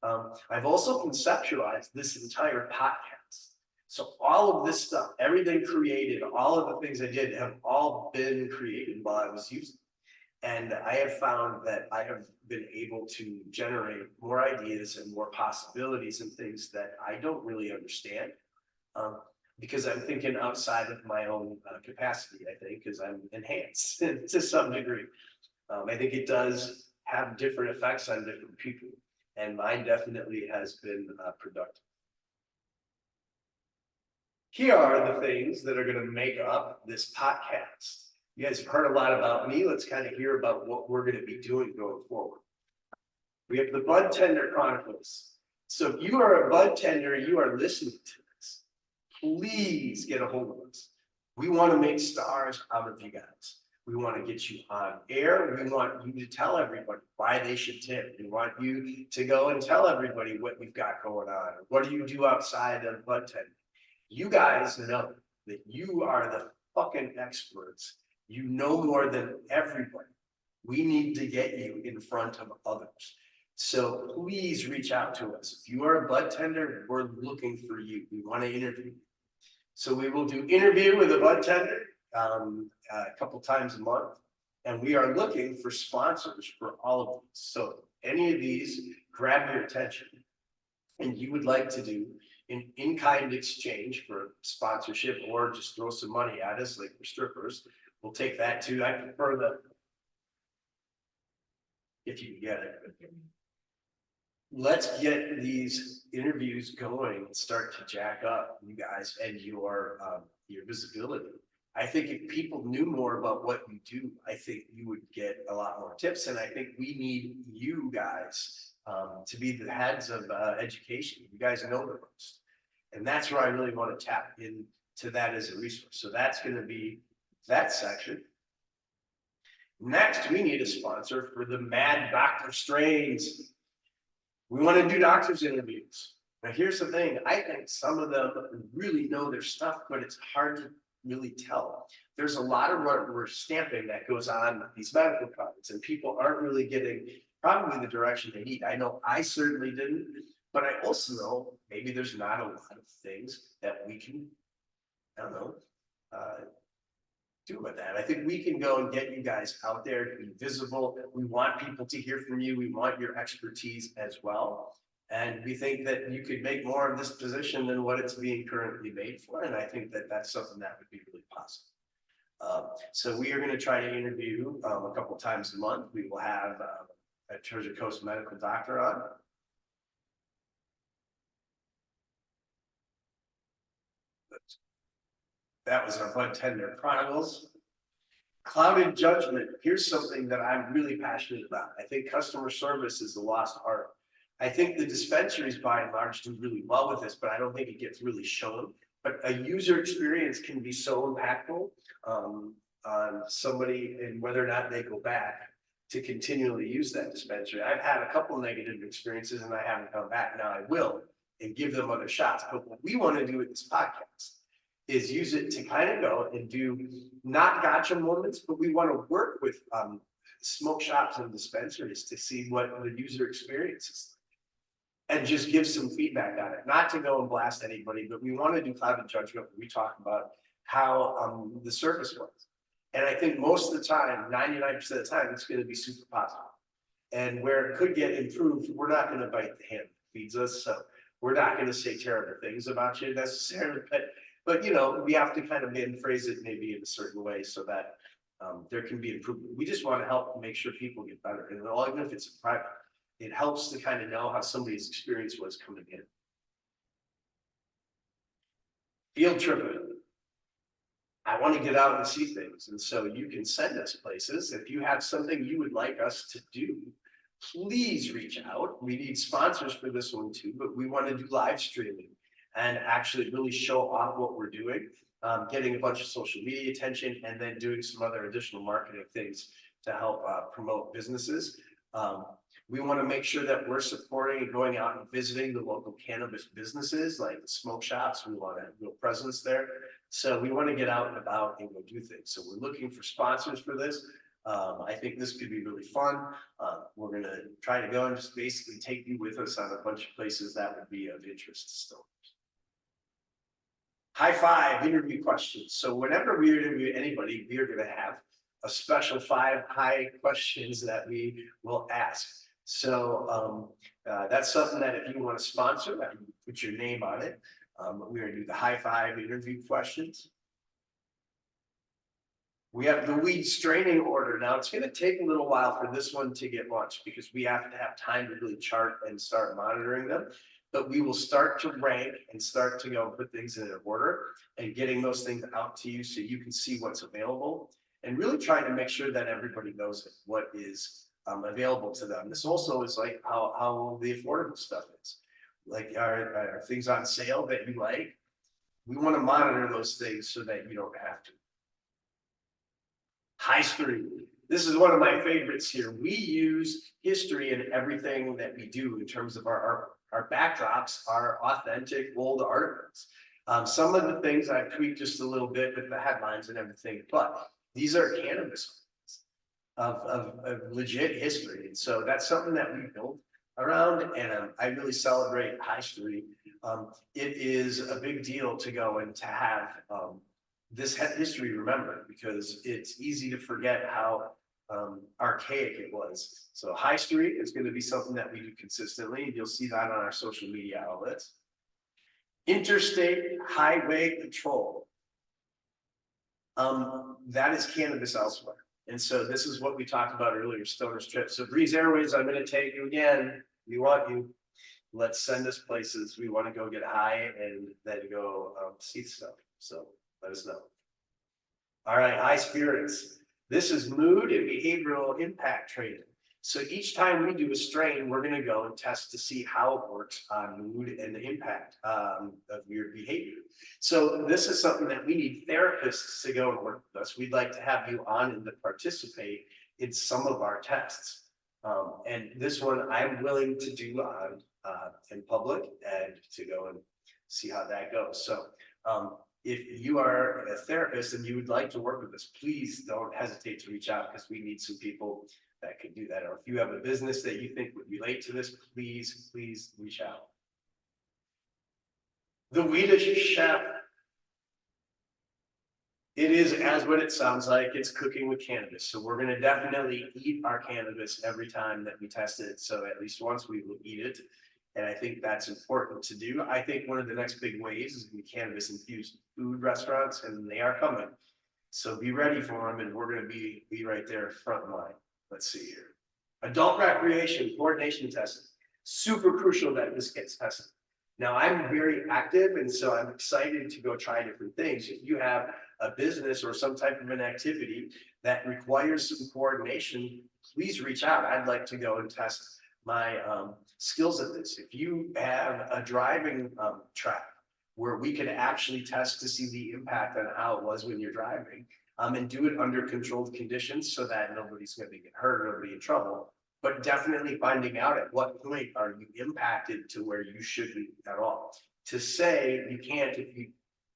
alone. I've also conceptualized this entire podcast. So all of this stuff, everything created, all of the things I did have all been created while I was using it. And I have found that I have been able to generate more ideas and more possibilities and things that I don't really understand. Because I'm thinking outside of my own capacity, I think, because I'm enhanced to some degree. I think it does have different effects on different people, and mine definitely has been productive. Here are the things that are going to make up this podcast. You guys have heard a lot about me. Let's kind of hear about what we're going to be doing going forward. We have the Bud Tender Chronicles. So if you are a bud tender, you are listening to this, please get a hold of us. We want to make stars out of you guys. We want to get you on air. We want you to tell everybody why they should tip. We want you to go and tell everybody what we've got going on. What do you do outside of bud tender? You guys know that you are the fucking experts. You know more than everybody. We need to get you in front of others. So please reach out to us. If you are a bud tender, we're looking for you. We want to interview you. So we will do interview with a bud tender a couple times a month. And we are looking for sponsors for all of these. So any of these grab your attention and you would like to do an in-kind exchange for sponsorship or just throw some money at us like we're strippers. We'll take that too. I prefer the, if you can get it. let's get these interviews going and start to jack up you guys and your visibility. I think if people knew more about what you do, I think you would get a lot more tips. And I think we need you guys to be the heads of education. You guys know the most. And that's where I really want to tap into that as a resource. So that's going to be that section. Next, we need a sponsor for the Mad Dr. Strains. We want to do doctors interviews. Now, here's the thing. I think some of them really know their stuff, but it's hard to really tell. There's a lot of rubber stamping that goes on with these medical products, and people aren't really getting probably the direction they need. I know I certainly didn't, but I also know maybe there's not a lot of things that we can, I don't know, do with that. I think we can go and get you guys out there to be visible. We want people to hear from you. We want your expertise as well. And we think that you could make more of this position than what it's being currently made for. And I think that that's something that would be really possible. So we are going to try to interview a couple times a month. We will have a Treasure Coast medical doctor on. That was our Bud Tender Chronicles. Clouded judgment. Here's something that I'm really passionate about. I think customer service is the lost art. I think the dispensaries by and large do really well with this, but I don't think it gets really shown. But a user experience can be so impactful on somebody and whether or not they go back to continually use that dispensary. I've had a couple negative experiences and I haven't come back. Now I will and give them other shots. But what we want to do with this podcast is use it to kind of go and do not gotcha moments, but we want to work with smoke shops and dispensaries to see what the user experience is and just give some feedback on it. Not to go and blast anybody, but we want to do clouded judgment where we talk about how the service was. And I think most of the time, 99% of the time, it's going to be super positive. And where it could get improved, we're not going to bite the hand that feeds us. So we're not going to say terrible things about you necessarily, but you know, we have to kind of phrase it maybe in a certain way so that there can be improvement. We just want to help make sure people get better. And even if it's private, it helps to kind of know how somebody's experience was coming in. Field tripping. I want to get out and see things. And so you can send us places. If you have something you would like us to do, please reach out. We need sponsors for this one too, but we want to do live streaming and actually really show off what we're doing, getting a bunch of social media attention, and then doing some other additional marketing things to help promote businesses. We want to make sure that we're supporting and going out and visiting the local cannabis businesses like the smoke shops. We want to have real presence there. So we want to get out and about and go do things. So we're looking for sponsors for this. I think this could be really fun. We're going to try to go and just basically take you with us on a bunch of places that would be of interest to stoners. High five interview questions. So whenever we interview anybody, we are going to have a special 5 high questions that we will ask. So that's something that if you want to sponsor, that you put your name on it. We're going to do the high 5 interview questions. We have the weed straining order. Now it's going to take a little while for this one to get launched because we have to have time to really chart and start monitoring them. But we will start to rank and start to go and put things in an order and getting those things out to you so you can see what's available and really trying to make sure that everybody knows what is available to them. This also is like how the affordable stuff is. Like are things on sale that you like? We want to monitor those things so that you don't have to. History. This is one of my favorites here. We use history in everything that we do in terms of our backdrops are authentic old articles. Some of the things I've tweaked just a little bit with the headlines and everything, but these are cannabis of legit history. And so that's something that we build around, and I really celebrate history. It is a big deal to go and to have this history remembered because it's easy to forget how archaic it was. So history is going to be something that we do consistently, and you'll see that on our social media outlets. Interstate highway patrol. That is cannabis elsewhere. And so this is what we talked about earlier, Stoner's Trip. So Breeze Airways, I'm going to take you again. We want you. let's send us places. We want to go get high and then go see stuff. So let us know. All right, high spirits. This is mood and behavioral impact training. So each time we do a strain, we're going to go and test to see how it works on mood and the impact of your behavior. So this is something that we need therapists to go and work with us. We'd like to have you on and to participate in some of our tests. And this one I'm willing to do on in public and to go and see how that goes. So if you are a therapist and you would like to work with us, please don't hesitate to reach out because we need some people that could do that. Or if you have a business that you think would relate to this, please reach out. The Swedish chef. It is as what it sounds like. It's cooking with cannabis. So we're going to definitely eat our cannabis every time that we test it. So at least once we will eat it. And I think that's important to do. I think one of the next big waves is going to be cannabis infused food restaurants, and they are coming. So be ready for them, and we're going to be right there front line. Let's see here. Adult recreation, coordination testing. Super crucial that this gets tested. Now I'm very active, and so I'm excited to go try different things. If you have a business or some type of an activity that requires some coordination, please reach out. I'd like to go and test my skills at this. If you have a driving track where we can actually test to see the impact on how it was when you're driving, and do it under controlled conditions so that nobody's going to get hurt, nobody in trouble, but definitely finding out at what point are you impacted to where you shouldn't at all. To say you can't,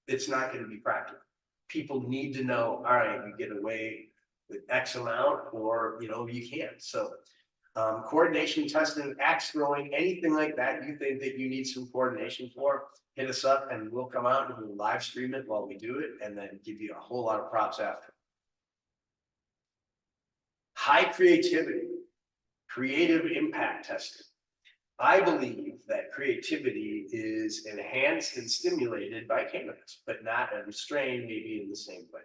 it's not going to be practical. People need to know, all right, you get away with X amount, or you can't. So coordination testing, axe throwing, anything like that you think that you need some coordination for, hit us up and we'll come out and we'll live stream it while we do it and then give you a whole lot of props after. High creativity, creative impact testing. I believe that creativity is enhanced and stimulated by cannabis, but not restrained maybe in the same way.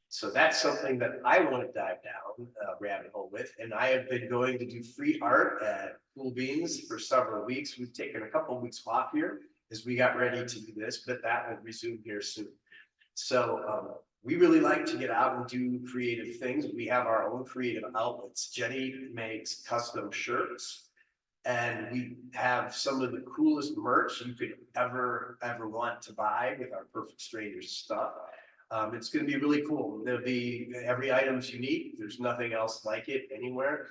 So that's something that I want to dive down rabbit hole with. And I have been going to do free art at Cool Beans for several weeks. We've taken a couple of weeks off here as we got ready to do this, but that will resume here soon. So we really like to get out and do creative things. We have our own creative outlets. Jenny makes custom shirts, and we have some of the coolest merch you could ever want to buy with our Perfect Strangers stuff. It's going to be really cool. There'll be every item's unique. There's nothing else like it anywhere.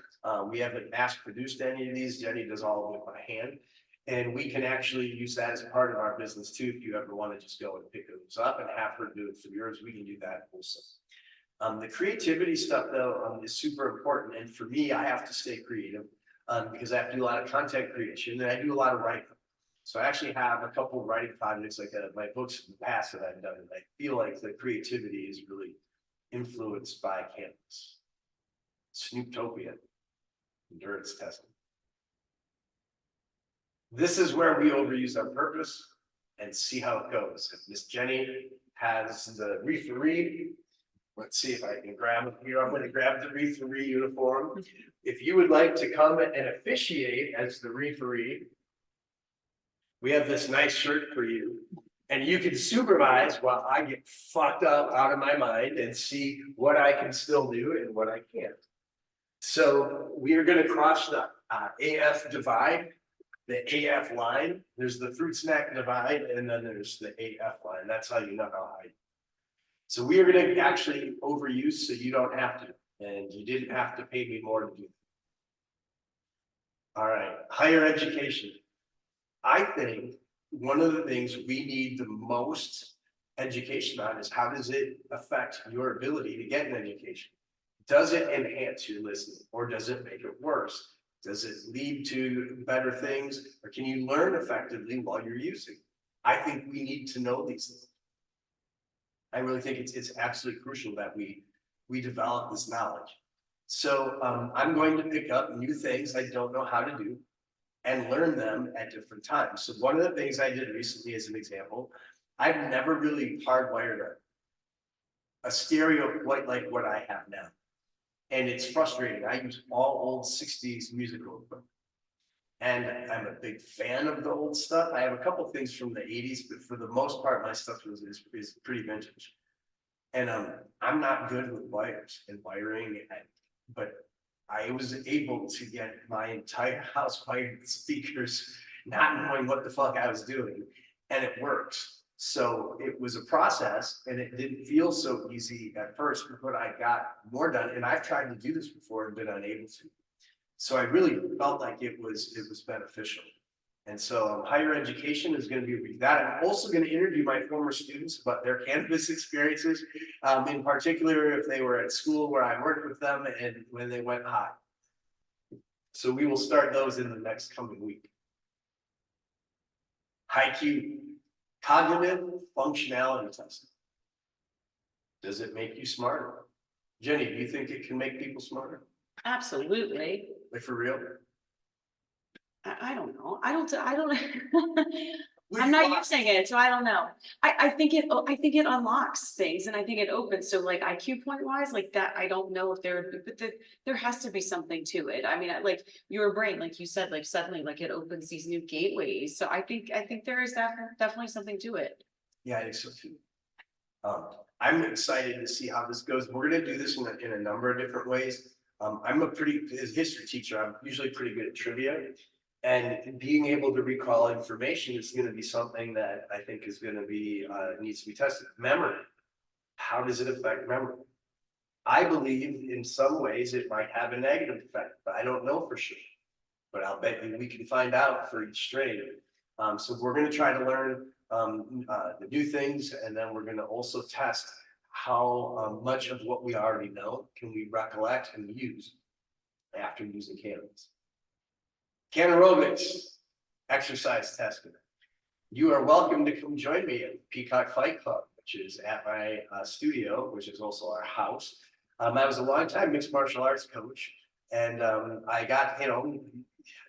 We haven't mass produced any of these. Jenny does all of it by hand. And we can actually use that as a part of our business too. If you ever want to just go and pick those up and have her do it for yours, we can do that also. The creativity stuff though is super important. And for me, I have to stay creative because I have to do a lot of content creation and I do a lot of writing. So I actually have a couple of writing projects like my books in the past that I've done. And I feel like the creativity is really influenced by cannabis. Snooptopia, endurance testing. This is where we overuse our purpose and see how it goes. If Miss Jenny has the referee, let's see if I can grab it here. I'm going to grab the referee uniform. If you would like to come and officiate as the referee, we have this nice shirt for you. And you can supervise while I get fucked up out of my mind and see what I can still do and what I can't. So we are going to cross the AF divide. The AF line, there's the fruit snack divide, and then there's the AF line. That's how you know how high. So we are going to actually overuse so you don't have to, and you didn't have to pay me more to do it. All right, higher education. I think one of the things we need the most education on is how does it affect your ability to get an education? Does it enhance your listening or does it make it worse? Does it lead to better things, or can you learn effectively while you're using? I think we need to know these things. I really think it's absolutely crucial that we develop this knowledge. So I'm going to pick up new things I don't know how to do and learn them at different times. So one of the things I did recently as an example, I've never really hardwired a stereo quite like what I have now. And it's frustrating. I use all old 60s musical equipment. And I'm a big fan of the old stuff. I have a couple things from the 80s, but for the most part, my stuff is pretty vintage. And I'm not good with wires and wiring, but I was able to get my entire house wired with speakers, not knowing what the fuck I was doing, and it works. So it was a process, and it didn't feel so easy at first, but I got more done. And I've tried to do this before and been unable to. So I really felt like it was beneficial. And so higher education is going to be that. I'm also going to interview my former students about their cannabis experiences, in particular if they were at school where I worked with them and when they went high. So we will start those in the next coming week. HiQ, cognitive functionality testing. Does it make you smarter? Jenny, do you think it can make people smarter? Absolutely. Like for real? I don't know. I don't, I'm not using it, so I don't know. I think it unlocks things and I think it opens. So like IQ point wise, like that, I don't know if there has to be something to it. I mean, like your brain, like you said, like suddenly like it opens these new gateways. So I think there is definitely something to it. Yeah, I think so too. I'm excited to see how this goes. We're gonna do this in a number of different ways. I'm as a history teacher, I'm usually pretty good at trivia. And being able to recall information is going to be something that I think is going to be, needs to be tested. Memory. How does it affect memory? I believe in some ways it might have a negative effect, but I don't know for sure. But I'll bet you we can find out for each strain. So we're going to try to learn the new things, and then we're going to also test how much of what we already know can we recollect and use after using cannabis. Canaerobics, exercise testing. You are welcome to come join me at Peacock Fight Club, which is at my studio, which is also our house. I was a longtime mixed martial arts coach, and I got,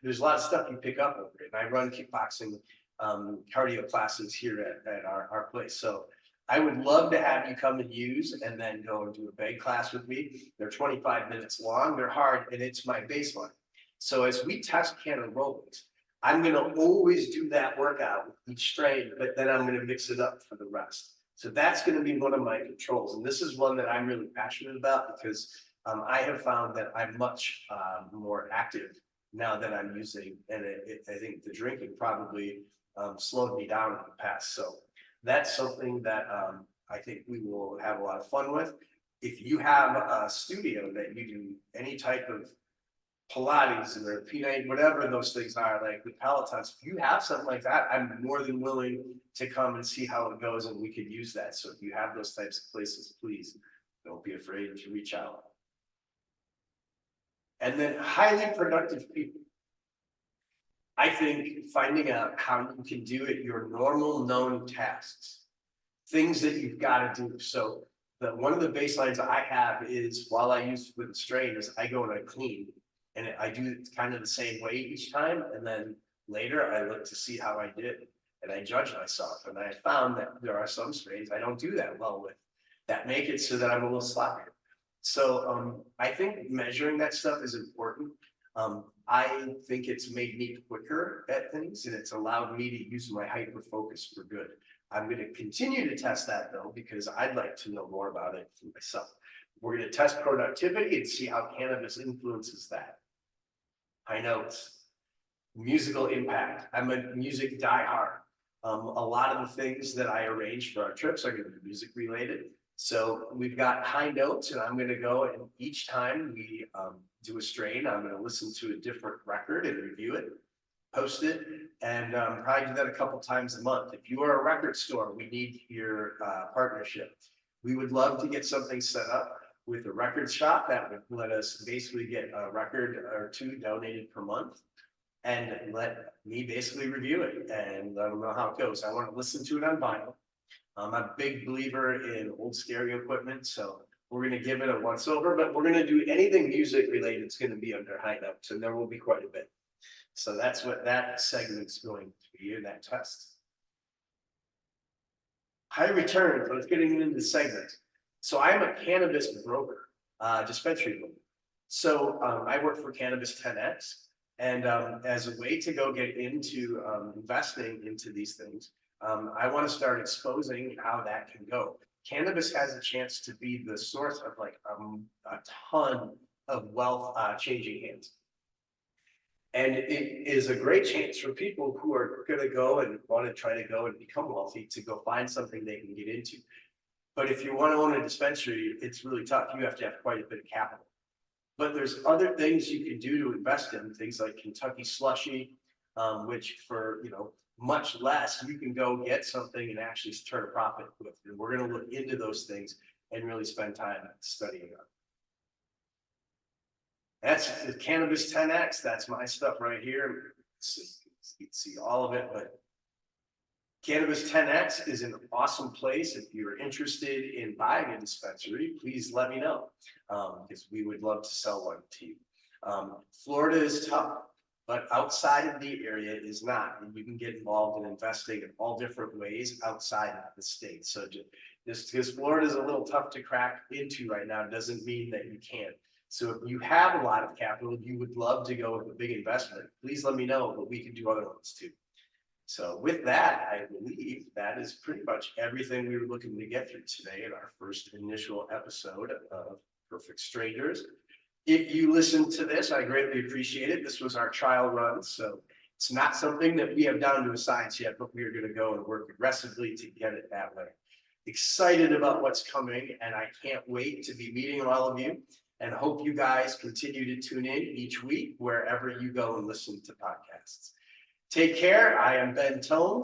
there's a lot of stuff you pick up over it. And I run kickboxing cardio classes here at our place. So I would love to have you come and use and then go and do a big class with me. They're 25 minutes long, they're hard, and it's my baseline. So as we test canaerobics, I'm going to always do that workout with each strain, but then I'm going to mix it up for the rest. So that's going to be one of my controls. And this is one that I'm really passionate about because I have found that I'm much more active now that I'm using, and I think the drinking probably slowed me down in the past. So that's something that I think we will have a lot of fun with. If you have a studio that you do any type of Pilates or P90, whatever those things are, like the Pelotons, if you have something like that, I'm more than willing to come and see how it goes, and we could use that. So if you have those types of places, please don't be afraid to reach out. And then highly productive people. I think finding out how you can do it, your normal known tasks, things that you've got to do. So one of the baselines I have is, while I use with the strain, is I go and I clean. And I do it kind of the same way each time. And then later I look to see how I did. And I judge myself. And I found that there are some strains I don't do that well with, that make it so that I'm a little sloppier. So I think measuring that stuff is important. I think it's made me quicker at things, and it's allowed me to use my hyper focus for good. I'm going to continue to test that though, because I'd like to know more about it for myself. We're going to test productivity and see how cannabis influences that. High notes, musical impact. I'm a music diehard. A lot of the things that I arrange for our trips are going to be music related. So we've got high notes, and I'm going to go, and each time we do a strain, I'm going to listen to a different record and review it, post it, and probably do that a couple times a month. If you are a record store, we need your partnership. We would love to get something set up with a record shop that would let us basically get a record or two donated per month, and let me basically review it and let them know how it goes. I want to listen to it on vinyl. I'm a big believer in old stereo equipment, so we're going to give it a once over, but we're going to do anything music related. It's going to be under high notes, and there will be quite a bit. So that's what that segment's going to be in that test. High returns. Let's get into the segment. So I'm a cannabis broker, dispensary broker. So I work for Cannabis 10X. And as a way to go get into investing into these things, I want to start exposing how that can go. Cannabis has a chance to be the source of like a ton of wealth changing hands. And it is a great chance for people who are going to go and want to try to go and become wealthy to go find something they can get into. But if you want to own a dispensary, it's really tough. You have to have quite a bit of capital. But there's other things you can do to invest in, things like Kentucky slushy, which for, much less, you can go get something and actually turn a profit with. And we're going to look into those things and really spend time studying them. That's the Cannabis 10X. That's my stuff right here. So you can see all of it, but Cannabis 10X is an awesome place. If you're interested in buying a dispensary, please let me know, because we would love to sell one to you. Florida is tough, but outside of the area is not. And you can get involved in investing in all different ways outside of the state. So just because Florida is a little tough to crack into right now doesn't mean that you can't. So if you have a lot of capital, you would love to go with a big investment, please let me know, but we can do other ones too. So with that, I believe that is pretty much everything we were looking to get through today in our first initial episode of Perfect Strangers. If you listen to this, I greatly appreciate it. This was our trial run, so it's not something that we have down to a science yet, but we are going to go and work aggressively to get it that way. Excited about what's coming, and I can't wait to be meeting all of you. And hope you guys continue to tune in each week wherever you go and listen to podcasts. Take care. I am Ben Tomes.